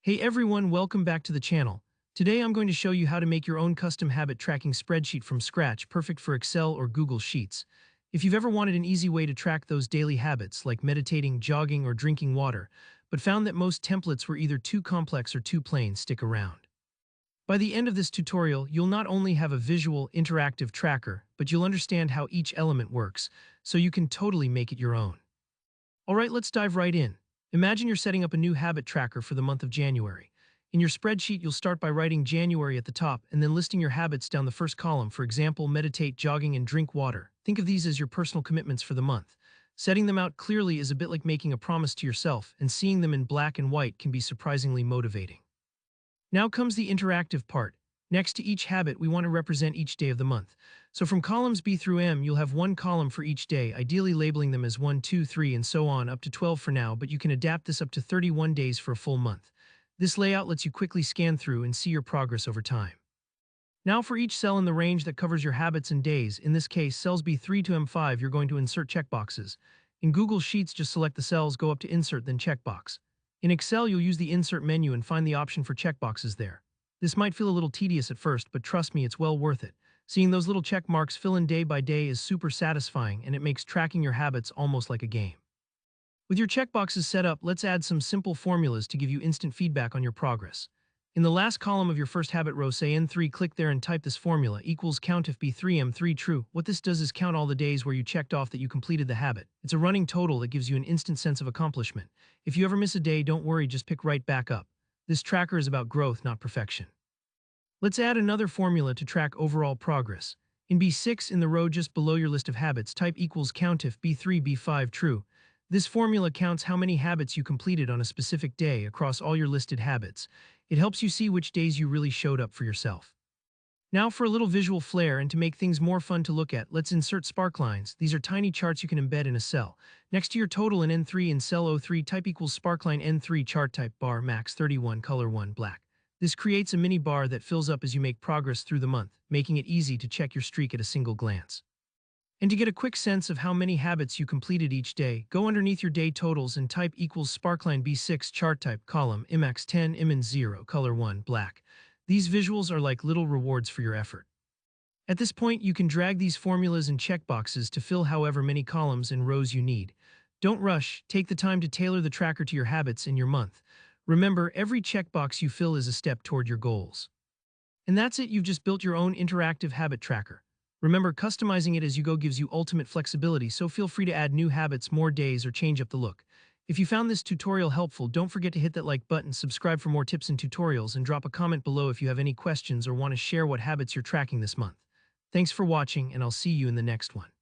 Hey everyone, welcome back to the channel. Today I'm going to show you how to make your own custom habit tracking spreadsheet from scratch, perfect for Excel or Google Sheets. If you've ever wanted an easy way to track those daily habits like meditating, jogging, or drinking water, but found that most templates were either too complex or too plain, stick around. By the end of this tutorial, you'll not only have a visual, interactive tracker, but you'll understand how each element works, so you can totally make it your own. Alright, let's dive right in. Imagine you're setting up a new habit tracker for the month of January. In your spreadsheet, you'll start by writing January at the top and then listing your habits down the first column, for example, meditate, jogging, and drink water. Think of these as your personal commitments for the month. Setting them out clearly is a bit like making a promise to yourself, and seeing them in black and white can be surprisingly motivating. Now comes the interactive part. Next to each habit, we want to represent each day of the month. So from columns B through M, you'll have one column for each day, ideally labeling them as 1, 2, 3, and so on, up to 12 for now, but you can adapt this up to 31 days for a full month. This layout lets you quickly scan through and see your progress over time. Now for each cell in the range that covers your habits and days, in this case cells B3 to M5, you're going to insert checkboxes. In Google Sheets, just select the cells, go up to Insert, then Checkbox. In Excel, you'll use the Insert menu and find the option for checkboxes there. This might feel a little tedious at first, but trust me, it's well worth it. Seeing those little check marks fill in day by day is super satisfying, and it makes tracking your habits almost like a game. With your checkboxes set up, let's add some simple formulas to give you instant feedback on your progress. In the last column of your first habit row, say N3, click there and type this formula, equals count if B3 M3 true. What this does is count all the days where you checked off that you completed the habit. It's a running total that gives you an instant sense of accomplishment. If you ever miss a day, don't worry, just pick right back up. This tracker is about growth, not perfection. Let's add another formula to track overall progress. In B6, in the row just below your list of habits, type equals count if B3 B5 true. This formula counts how many habits you completed on a specific day across all your listed habits. It helps you see which days you really showed up for yourself. Now for a little visual flair and to make things more fun to look at, let's insert sparklines. These are tiny charts you can embed in a cell. Next to your total in N3 in cell O3, type equals sparkline N3 chart type bar max 31 color 1 black. This creates a mini bar that fills up as you make progress through the month, making it easy to check your streak at a single glance. And to get a quick sense of how many habits you completed each day, go underneath your day totals and type equals sparkline B6 chart type column IMAX 10 IMIN 0 color 1 black. These visuals are like little rewards for your effort. At this point, you can drag these formulas and checkboxes to fill however many columns and rows you need. Don't rush, take the time to tailor the tracker to your habits and your month. Remember, every checkbox you fill is a step toward your goals. And that's it, you've just built your own interactive habit tracker. Remember, customizing it as you go gives you ultimate flexibility, so feel free to add new habits, more days, or change up the look. If you found this tutorial helpful, don't forget to hit that like button, subscribe for more tips and tutorials, and drop a comment below if you have any questions or want to share what habits you're tracking this month. Thanks for watching, and I'll see you in the next one.